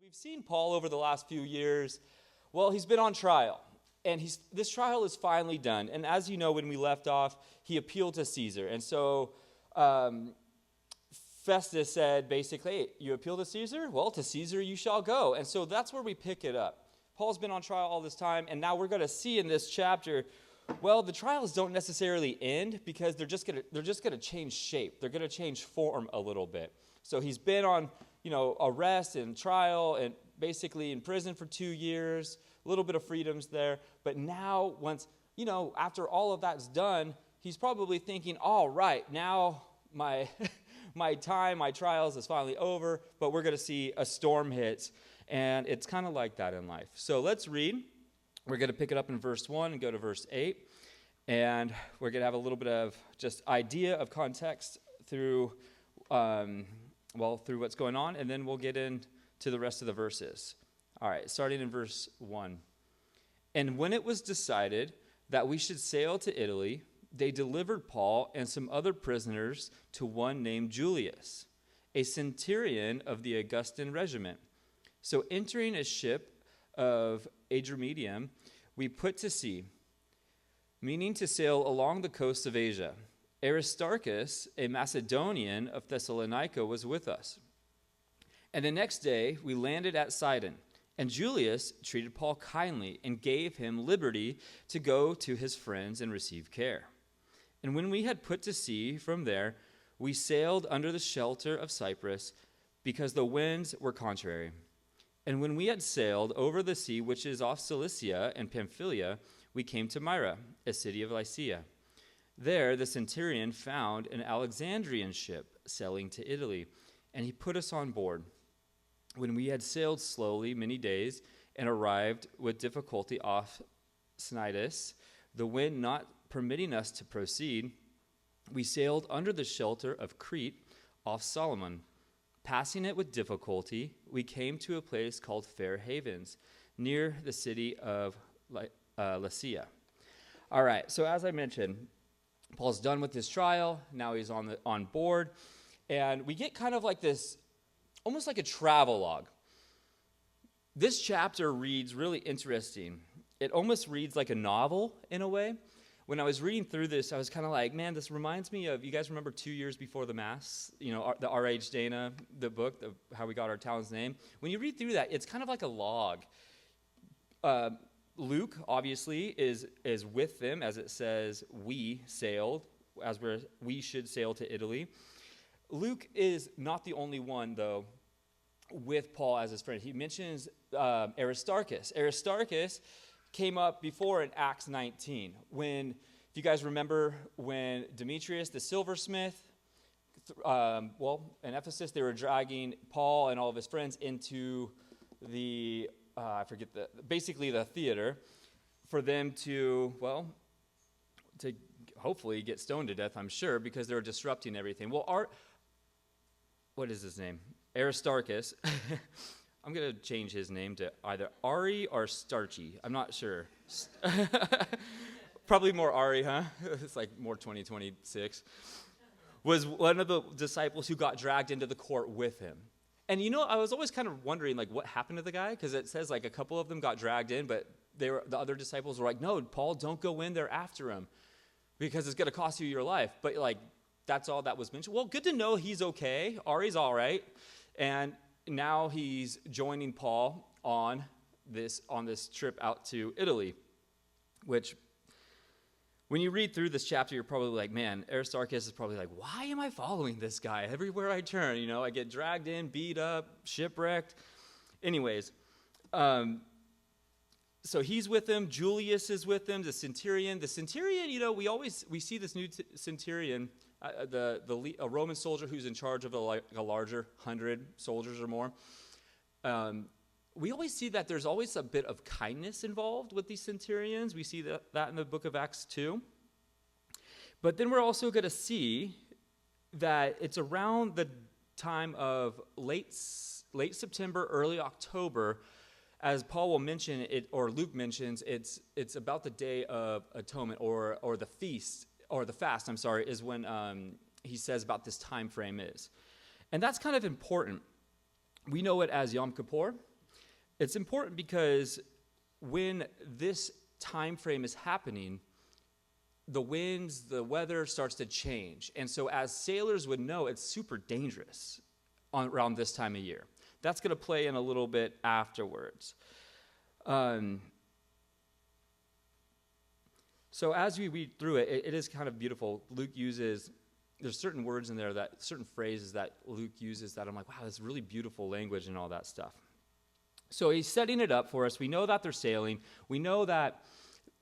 We've seen Paul over the last few years. Well, he's been on trial, and this trial is finally done. And as you know, when we left off, he appealed to Caesar. And so Festus said, basically, hey, you appeal to Caesar? Well, to Caesar you shall go. And so that's where we pick it up. Paul's been on trial all this time, and now we're going to see in this chapter, well, the trials don't necessarily end because they're just going to change shape. They're going to change form a little bit. So he's been on, arrest and trial and basically in prison for 2 years, a little bit of freedoms there. But now once, after all of that's done, he's probably thinking, all right, now my my trials is finally over, but we're going to see a storm hit. And it's kind of like that in life. So let's read. We're going to pick it up in verse 1 and go to verse 8. And we're going to have a little bit of just idea of context through what's going on, and then we'll get into the rest of the verses. All right, starting in verse 1. And when it was decided that we should sail to Italy, they delivered Paul and some other prisoners to one named Julius, a centurion of the Augustan regiment. So entering a ship of Adramyttium, we put to sea, meaning to sail along the coast of Asia. Aristarchus, a Macedonian of Thessalonica, was with us. And the next day we landed at Sidon, and Julius treated Paul kindly and gave him liberty to go to his friends and receive care. And when we had put to sea from there, we sailed under the shelter of Cyprus because the winds were contrary. And when we had sailed over the sea which is off Cilicia and Pamphylia, we came to Myra, a city of Lycia. There the centurion found an Alexandrian ship sailing to Italy, and he put us on board. When we had sailed slowly many days and arrived with difficulty off Cnidus, the wind not permitting us to proceed, we sailed under the shelter of Crete off Solomon. Passing it with difficulty, we came to a place called Fair Havens, near the city of Lycia. All right, so as I mentioned, Paul's done with his trial. Now he's on board. And we get kind of like this, almost like a travelogue. This chapter reads really interesting. It almost reads like a novel in a way. When I was reading through this, I was kind of like, man, this reminds me of, you guys remember 2 years before the Mass? The R.H. Dana, the book, how we got our town's name. When you read through that, it's kind of like a log. Luke, obviously, is with them, as it says, we sailed, we should sail to Italy. Luke is not the only one, though, with Paul as his friend. He mentions Aristarchus. Aristarchus came up before in Acts 19, if you guys remember, when Demetrius, the silversmith, in Ephesus, they were dragging Paul and all of his friends into the basically the theater for them to hopefully get stoned to death, I'm sure, because they were disrupting everything. Well, what is his name? Aristarchus. I'm going to change his name to either Ari or Starchy. I'm not sure. Probably more Ari, huh? It's like more 2026. Was one of the disciples who got dragged into the court with him. And I was always kind of wondering, what happened to the guy? Because it says, a couple of them got dragged in, but the other disciples were like, no, Paul, don't go in there after him because it's going to cost you your life. But, that's all that was mentioned. Well, good to know he's okay. Ari's all right. And now he's joining Paul on this trip out to Italy, which when you read through this chapter, you're probably like, man, Aristarchus is probably like, why am I following this guy? Everywhere I turn, I get dragged in, beat up, shipwrecked. Anyways, so he's with them. Julius is with them, the centurion. The centurion, we see this new centurion, a Roman soldier who's in charge of a larger 100 soldiers or more. We always see that there's always a bit of kindness involved with these centurions. We see that in the book of Acts 2. But then we're also going to see that it's around the time of late September, early October, as Paul will mention it, or Luke mentions, it's about the Day of Atonement, or the feast, or the fast, is when he says about this time frame is. And that's kind of important. We know it as Yom Kippur, It's important because when this time frame is happening, the winds, the weather starts to change. And so as sailors would know, it's super dangerous around this time of year. That's going to play in a little bit afterwards. So as we read through it, it is kind of beautiful. There's certain words in there, certain phrases that Luke uses that I'm like, wow, that's really beautiful language and all that stuff. So he's setting it up for us. We know that they're sailing. We know that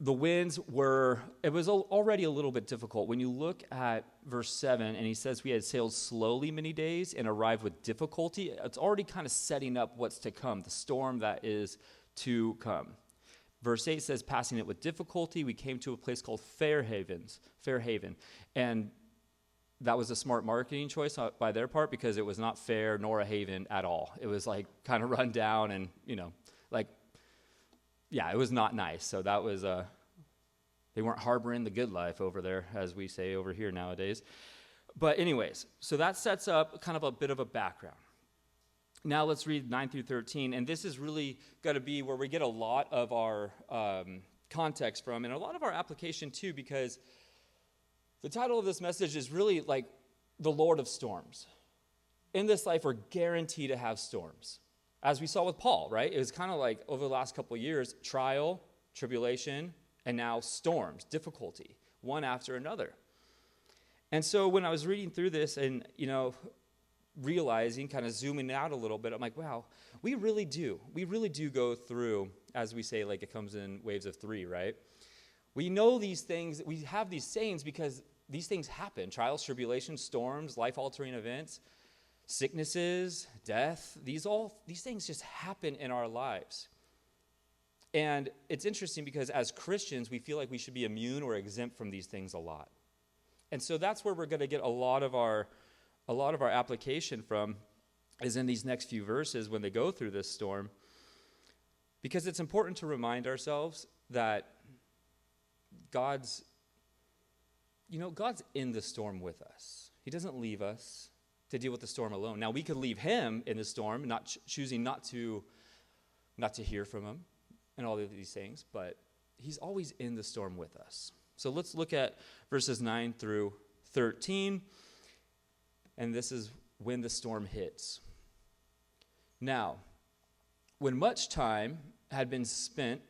the winds it was already a little bit difficult. When you look at verse 7, and he says we had sailed slowly many days and arrived with difficulty, it's already kind of setting up what's to come, the storm that is to come. Verse 8 says, passing it with difficulty, we came to a place called Fairhaven. And that was a smart marketing choice by their part because it was not fair nor a haven at all. It was like kind of run down and, it was not nice. So that was, they weren't harboring the good life over there, as we say over here nowadays. But anyways, so that sets up kind of a bit of a background. Now let's read 9 through 13, and this is really going to be where we get a lot of our context from and a lot of our application too, because the title of this message is really like the Lord of Storms. In this life, we're guaranteed to have storms. As we saw with Paul, right? It was kind of like over the last couple of years, trial, tribulation, and now storms, difficulty, one after another. And so when I was reading through this and, realizing, kind of zooming out a little bit, I'm like, wow, we really do go through, as we say, like it comes in waves of 3, right? We know these things, we have these sayings because these things happen, trials, tribulations, storms, life-altering events, sicknesses, death, these things just happen in our lives. And it's interesting because as Christians, we feel like we should be immune or exempt from these things a lot. And so that's where we're going to get a lot of our application from, is in these next few verses when they go through this storm. Because it's important to remind ourselves that God's in the storm with us. He doesn't leave us to deal with the storm alone. Now, we could leave him in the storm, choosing not to hear from him and all of these things, but he's always in the storm with us. So let's look at verses 9 through 13, and this is when the storm hits. Now, when much time had been spent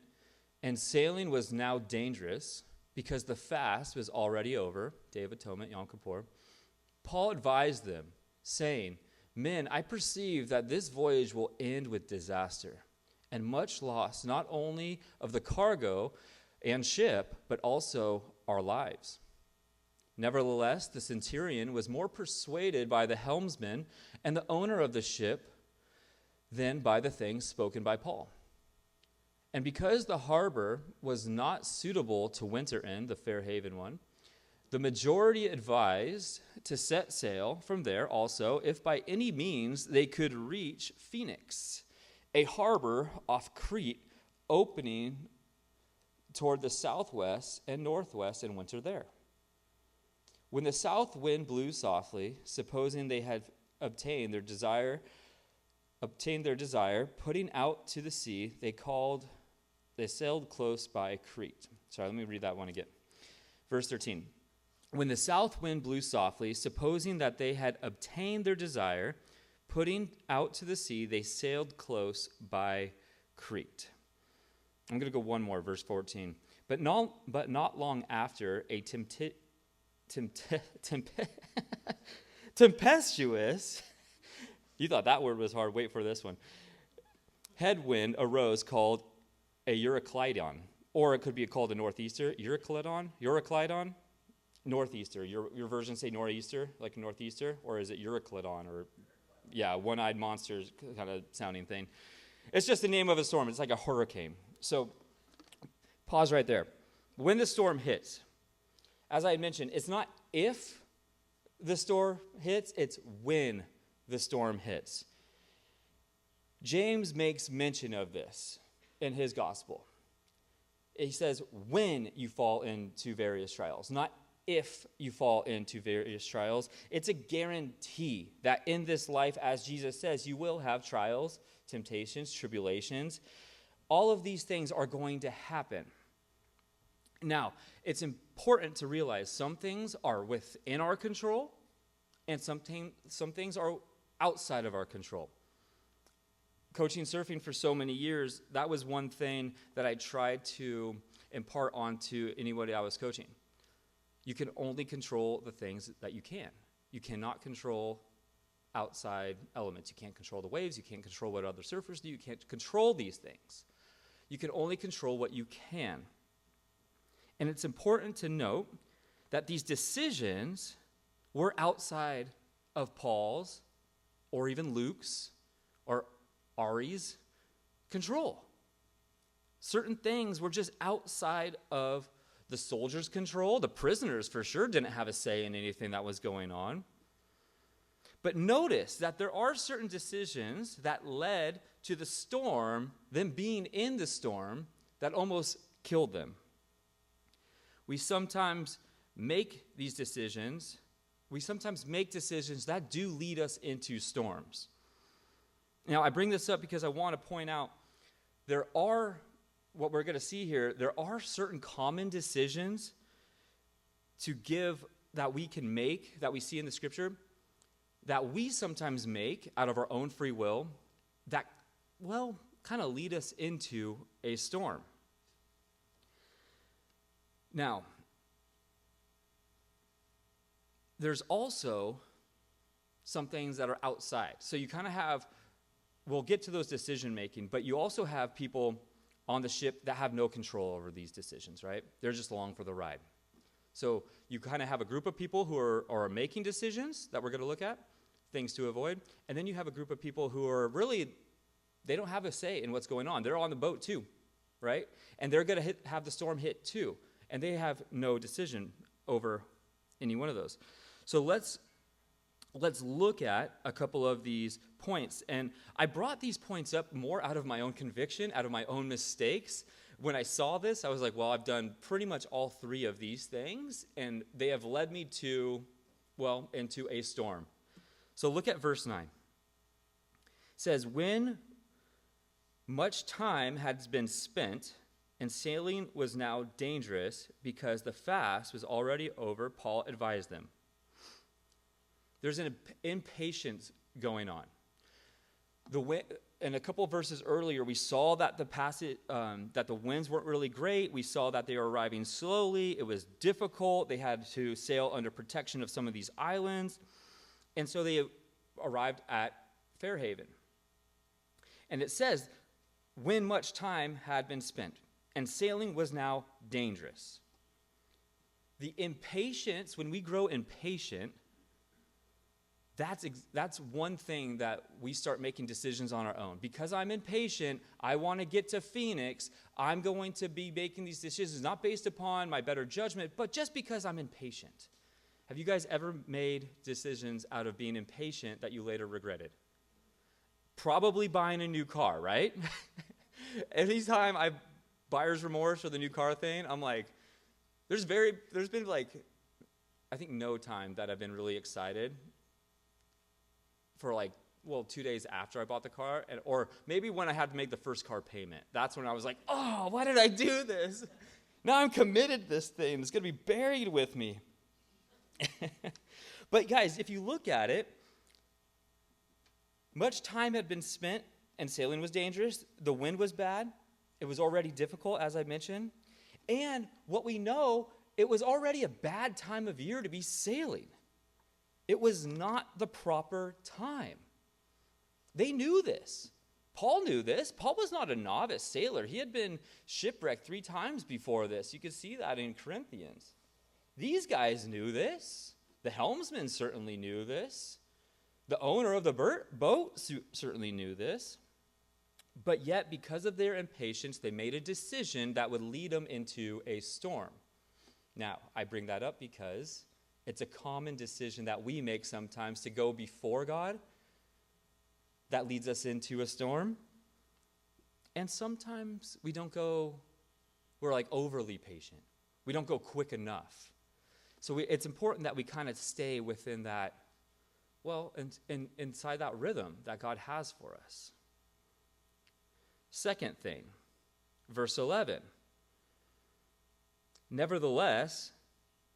and sailing was now dangerous because the fast was already over, Day of Atonement, Yom Kippur, Paul advised them, saying, men, I perceive that this voyage will end with disaster and much loss, not only of the cargo and ship, but also our lives. Nevertheless, the centurion was more persuaded by the helmsman and the owner of the ship than by the things spoken by Paul. And because the harbor was not suitable to winter in, the Fairhaven one, the majority advised to set sail from there also, if by any means they could reach Phoenix, a harbor off Crete opening toward the southwest and northwest, and winter there. When the south wind blew softly, supposing they had obtained their desire, putting out to the sea, they sailed close by Crete. Sorry, let me read that one again. Verse 13. When the south wind blew softly, supposing that they had obtained their desire, putting out to the sea, they sailed close by Crete. I'm going to go one more, verse 14. But not long after, a tempestuous, you thought that word was hard, wait for this one, headwind arose called a Euroclydon, or it could be called a northeaster, Euroclydon, northeaster. Your version say nor'easter, like northeaster, or is it Euroclydon, or one-eyed monster kind of sounding thing. It's just the name of a storm. It's like a hurricane. So pause right there. When the storm hits, as I mentioned, it's not if the storm hits, it's when the storm hits. James makes mention of this in his gospel. He says, when you fall into various trials, not if you fall into various trials. It's a guarantee that in this life, as Jesus says, you will have trials, temptations, tribulations. All of these things are going to happen. Now, it's important to realize some things are within our control and some things are outside of our control. Coaching surfing for so many years, that was one thing that I tried to impart onto anybody I was coaching. You can only control the things that you can. You cannot control outside elements. You can't control the waves. You can't control what other surfers do. You can't control these things. You can only control what you can. And it's important to note that these decisions were outside of Paul's or even Luke's or Ari's control. Certain things were just outside of the soldiers' control. The prisoners for sure didn't have a say in anything that was going on. But notice that there are certain decisions that led to the storm, them being in the storm, that almost killed them. We sometimes make these decisions. We sometimes make decisions that do lead us into storms. Now, I bring this up because I want to point out what we're going to see here, there are certain common decisions that we can make, that we see in the scripture, that we sometimes make out of our own free will, that, kind of lead us into a storm. Now, there's also some things that are outside. So you kind of have, we'll get to those decision making, but you also have people on the ship that have no control over these decisions, right? They're just along for the ride. So you kind of have a group of people who are making decisions that we're going to look at, things to avoid, and then you have a group of people who are really, they don't have a say in what's going on. They're on the boat too, right? And they're going to have the storm hit too. And they have no decision over any one of those. So let's look at a couple of these points. And I brought these points up more out of my own conviction, out of my own mistakes. When I saw this, I was like, I've done pretty much all three of these things, and they have led me into a storm. So look at verse 9. It says, when much time had been spent, and sailing was now dangerous because the fast was already over, Paul advised them. There's an impatience going on. In a couple of verses earlier, we saw that that the winds weren't really great. We saw that they were arriving slowly. It was difficult. They had to sail under protection of some of these islands. And so they arrived at Fairhaven. And it says, when much time had been spent, and sailing was now dangerous. The impatience, when we grow impatient, that's one thing that we start making decisions on our own. Because I'm impatient, I want to get to Phoenix, I'm going to be making these decisions not based upon my better judgment, but just because I'm impatient. Have you guys ever made decisions out of being impatient that you later regretted? Probably buying a new car, right? Anytime buyer's remorse or the new car thing, I'm like, there's been I think no time that I've been really excited for 2 days after I bought the car, or maybe when I had to make the first car payment. That's when I was like, oh, why did I do this? Now I'm committed to this thing. It's going to be buried with me. But guys, if you look at it, much time had been spent and sailing was dangerous. The wind was bad. It was already difficult, as I mentioned. And what we know, it was already a bad time of year to be sailing. It was not the proper time. They knew this. Paul knew this. Paul was not a novice sailor. He had been shipwrecked 3 times before this. You could see that in Corinthians. These guys knew this. The helmsman certainly knew this. The owner of the boat certainly knew this. But yet, because of their impatience, they made a decision that would lead them into a storm. Now, I bring that up because it's a common decision that we make sometimes to go before God that leads us into a storm. And sometimes we're overly patient. We don't go quick enough. So it's important that we kind of stay within that, inside that rhythm that God has for us. Second thing, verse 11. Nevertheless,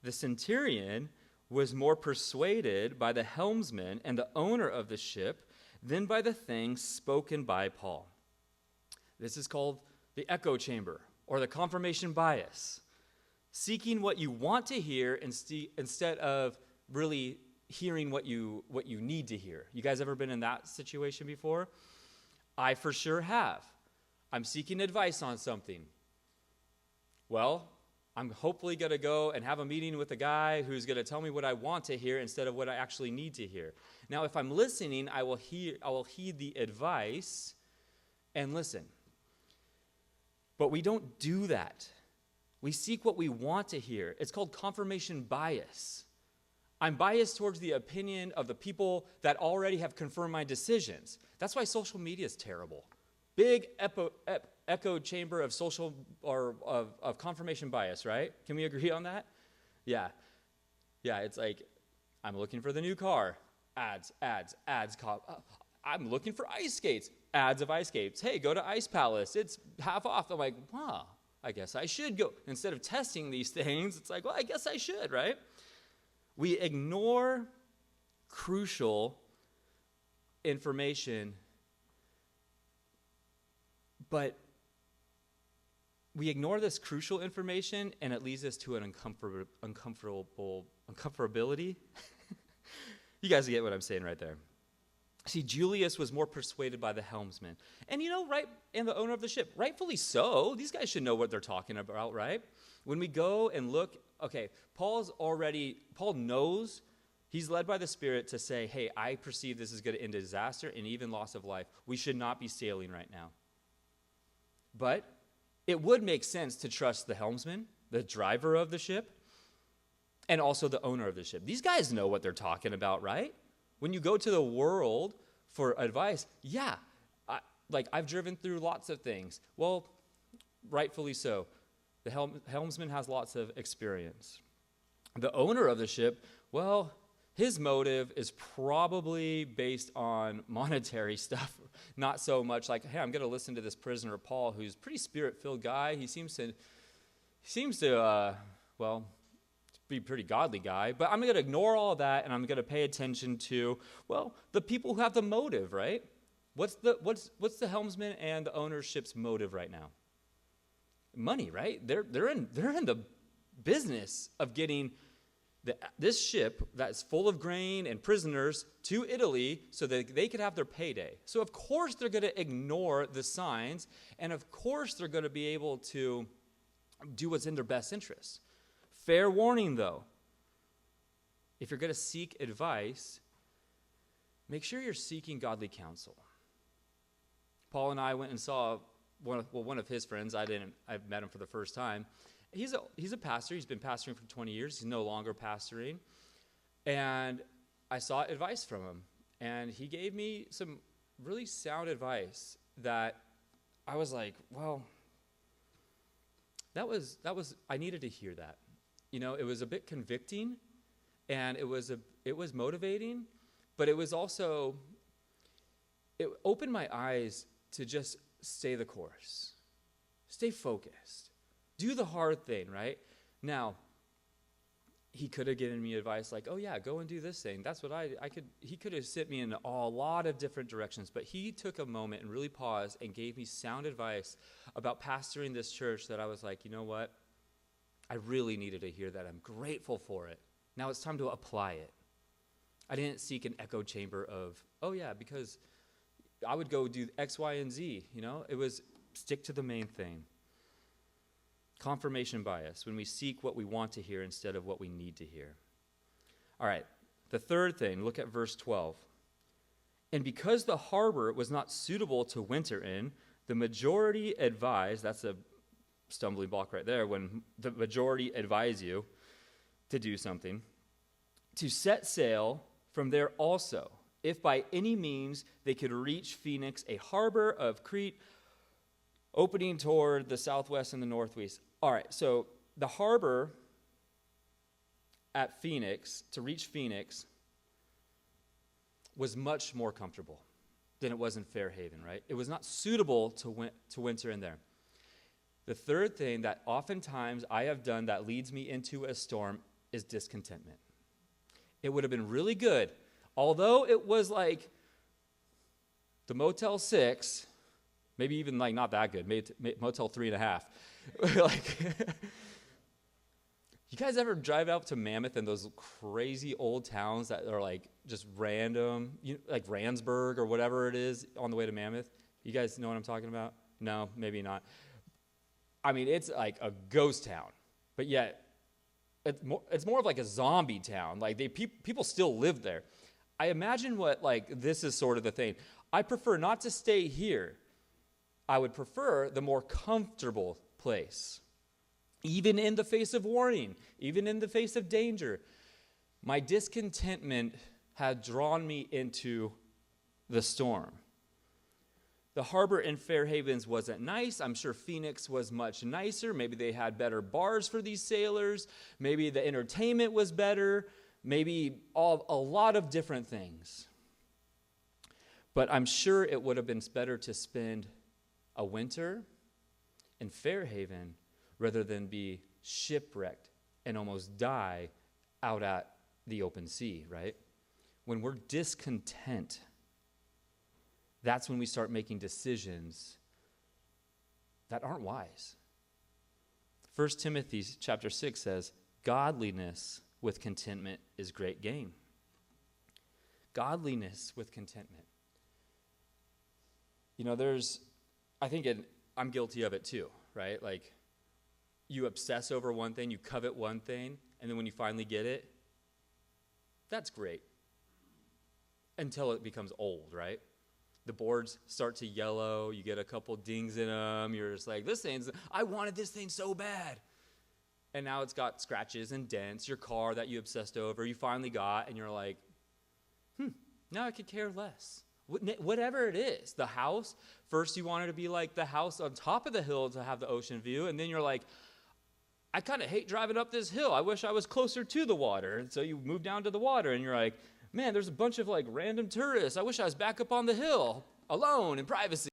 the centurion was more persuaded by the helmsman and the owner of the ship than by the things spoken by Paul. This is called the echo chamber or the confirmation bias. Seeking what you want to hear instead of really hearing what you need to hear. You guys ever been in that situation before? I for sure have. I'm seeking advice on something. Well, I'm hopefully going to go and have a meeting with a guy who's going to tell me what I want to hear instead of what I actually need to hear. Now, if I'm listening, I will heed the advice and listen. But we don't do that. We seek what we want to hear. It's called confirmation bias. I'm biased towards the opinion of the people that already have confirmed my decisions. That's why social media is terrible. Big echo chamber of social or of confirmation bias, right? Can we agree on that? Yeah, it's like, I'm looking for the new car. Ads. I'm looking for ice skates. Ads of ice skates. Hey, go to Ice Palace. It's half off. I'm like, wow, I guess I should go. Instead of testing these things, it's like, well, I guess I should, right? We ignore crucial information, but we ignore this crucial information, and it leads us to an uncomfortability. You guys get what I'm saying right there. See, Julius was more persuaded by the helmsman. And and the owner of the ship, rightfully so. These guys should know what they're talking about, right? When we go and look, okay, Paul knows he's led by the Spirit to say, hey, I perceive this is going to end in disaster and even loss of life. We should not be sailing right now. But it would make sense to trust the helmsman, the driver of the ship, and also the owner of the ship. These guys know what they're talking about, right? When you go to the world for advice, I've driven through lots of things. Well, rightfully so. The helmsman has lots of experience. The owner of the ship, well, his motive is probably based on monetary stuff, not so much like, hey, I'm going to listen to this prisoner Paul, who's a pretty spirit-filled guy. He seems to be a pretty godly guy, but I'm going to ignore all of that, and I'm going to pay attention to, the people who have the motive, right? What's the helmsman and the ownership's motive right now? Money, right? They're in the business of getting this ship that's full of grain and prisoners to Italy so that they could have their payday. So of course they're going to ignore the signs, and of course they're going to be able to do what's in their best interest. Fair warning, though. If you're going to seek advice, make sure you're seeking godly counsel. Paul and I went and saw one of his friends. I met him for the first time. He's a pastor. He's been pastoring for 20 years. He's no longer pastoring. And I sought advice from him. And he gave me some really sound advice that I was like, I needed to hear that. It was a bit convicting, and it was motivating, but it was also, it opened my eyes to just stay the course, stay focused, do the hard thing, right? Now, he could have given me advice like, oh yeah, go and do this thing. That's what he could have sent me in a lot of different directions, but he took a moment and really paused and gave me sound advice about pastoring this church that I was like, you know what? I really needed to hear that. I'm grateful for it. Now it's time to apply it. I didn't seek an echo chamber of, oh yeah, because I would go do X, Y, and Z. It was stick to the main thing. Confirmation bias, when we seek what we want to hear instead of what we need to hear. All right, the third thing, look at verse 12. And because the harbor was not suitable to winter in, the majority advised, that's a stumbling block right there, when the majority advise you to do something, to set sail from there also, if by any means they could reach Phoenix, a harbor of Crete, opening toward the southwest and the northwest. All right, so the harbor at Phoenix, to reach Phoenix, was much more comfortable. than it was in Fairhaven, right? It was not suitable to winter in there. The third thing that oftentimes I have done that leads me into a storm is discontentment. It would have been really good, although it was like the Motel 6, maybe even like not that good, Motel 3.5. Like, you guys ever drive out to Mammoth and those crazy old towns that are like just random, like Randsburg or whatever it is on the way to Mammoth? You guys know what I'm talking about? No, maybe not. I mean, it's like a ghost town, but yet it's more of like a zombie town. Like people still live there. I imagine what like this is sort of the thing. I prefer not to stay here. I would prefer the more comfortable place. Even in the face of warning, even in the face of danger, my discontentment had drawn me into the storm. The harbor in Fairhavens wasn't nice. I'm sure Phoenix was much nicer. Maybe they had better bars for these sailors. Maybe the entertainment was better. Maybe a lot of different things. But I'm sure it would have been better to spend a winter in Fairhaven rather than be shipwrecked and almost die out at the open sea, right? When we're discontent, that's when we start making decisions that aren't wise. 1 Timothy chapter 6 says, godliness with contentment is great gain. Godliness with contentment. You know, I'm guilty of it too, right? Like, you obsess over one thing, you covet one thing, and then when you finally get it, that's great. Until it becomes old, right? The boards start to yellow, you get a couple dings in them, you're just like, I wanted this thing so bad. And now it's got scratches and dents, your car that you obsessed over, you finally got, and you're like, now I could care less. Whatever it is, the house, first you wanted to be like the house on top of the hill to have the ocean view, and then you're like, I kind of hate driving up this hill. I wish I was closer to the water. And so you move down to the water, and you're like, man, there's a bunch of like random tourists. I wish I was back up on the hill, alone, in privacy.